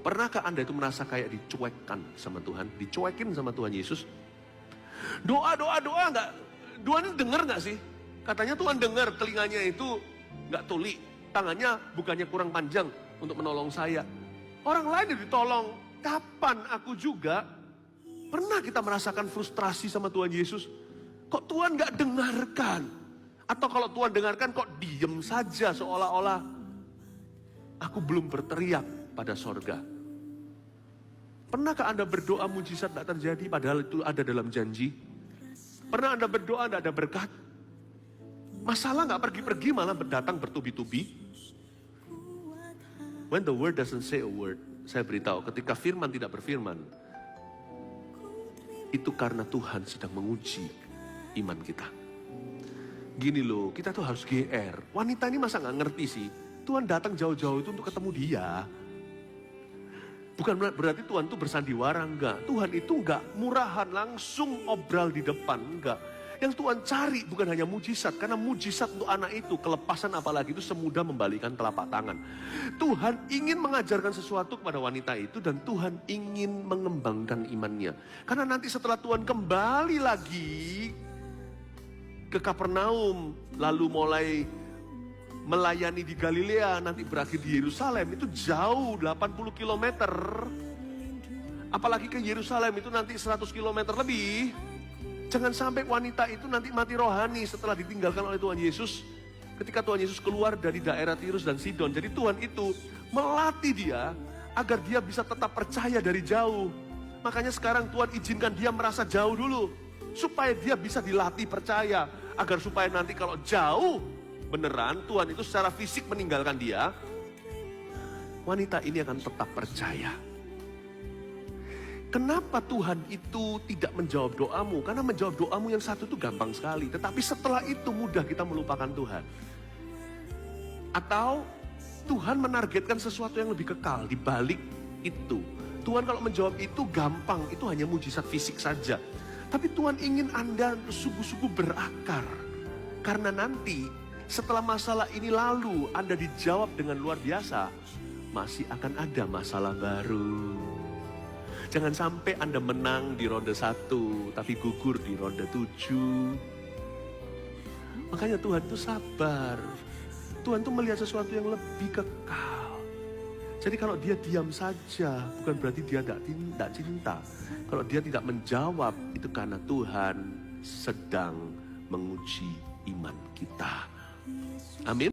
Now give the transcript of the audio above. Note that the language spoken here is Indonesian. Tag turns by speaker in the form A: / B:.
A: Pernahkah Anda itu merasa kayak dicuekkan sama Tuhan? Dicuekin sama Tuhan Yesus? Doa nggak? Tuhan dengar nggak sih? Katanya Tuhan dengar, telinganya itu nggak tuli. Tangannya bukannya kurang panjang untuk menolong saya. Orang lain ditolong. Kapan aku juga? Pernah kita merasakan frustrasi sama Tuhan Yesus? Kok Tuhan nggak dengarkan? Atau kalau Tuhan dengarkan kok diem saja seolah-olah aku belum berteriak pada sorga. Pernahkah Anda berdoa mujizat tidak terjadi padahal itu ada dalam janji? Pernah Anda berdoa tidak ada berkat? Masalah nggak pergi-pergi malah datang bertubi-tubi? When the word doesn't say a word, saya beritahu ketika firman tidak berfirman, itu karena Tuhan sedang menguji iman kita. Gini loh, kita tuh harus GR. Wanita ini masa nggak ngerti sih? Tuhan datang jauh-jauh itu untuk ketemu dia. Bukan berarti Tuhan itu bersandiwara, enggak. Tuhan itu enggak murahan langsung obral di depan, enggak. Yang Tuhan cari bukan hanya mujizat, karena mujizat untuk anak itu, kelepasan apalagi itu semudah membalikan telapak tangan. Tuhan ingin mengajarkan sesuatu kepada wanita itu dan Tuhan ingin mengembangkan imannya. Karena nanti setelah Tuhan kembali lagi ke Kapernaum, lalu mulai melayani di Galilea, nanti berakhir di Yerusalem, itu jauh 80 km. Apalagi ke Yerusalem itu nanti 100 km lebih. Jangan sampai wanita itu nanti mati rohani setelah ditinggalkan oleh Tuhan Yesus. Ketika Tuhan Yesus keluar dari daerah Tirus dan Sidon. Jadi Tuhan itu melatih dia agar dia bisa tetap percaya dari jauh. Makanya sekarang Tuhan izinkan dia merasa jauh dulu. Supaya dia bisa dilatih percaya. Agar supaya nanti kalau jauh beneran Tuhan itu secara fisik meninggalkan dia, wanita ini akan tetap percaya. Kenapa Tuhan itu tidak menjawab doamu? Karena menjawab doamu yang satu itu gampang sekali. Tetapi setelah itu mudah kita melupakan Tuhan. Atau Tuhan menargetkan sesuatu yang lebih kekal di balik itu. Tuhan kalau menjawab itu gampang, itu hanya mujizat fisik saja. Tapi Tuhan ingin Anda sungguh-sungguh berakar. Karena nanti setelah masalah ini lalu Anda dijawab dengan luar biasa, masih akan ada masalah baru. Jangan sampai Anda menang di ronde 1, tapi gugur di ronde 7. Makanya Tuhan itu sabar. Tuhan itu melihat sesuatu yang lebih kekal. Jadi kalau dia diam saja, bukan berarti dia tidak cinta. Kalau dia tidak menjawab, itu karena Tuhan sedang menguji iman kita. Amin.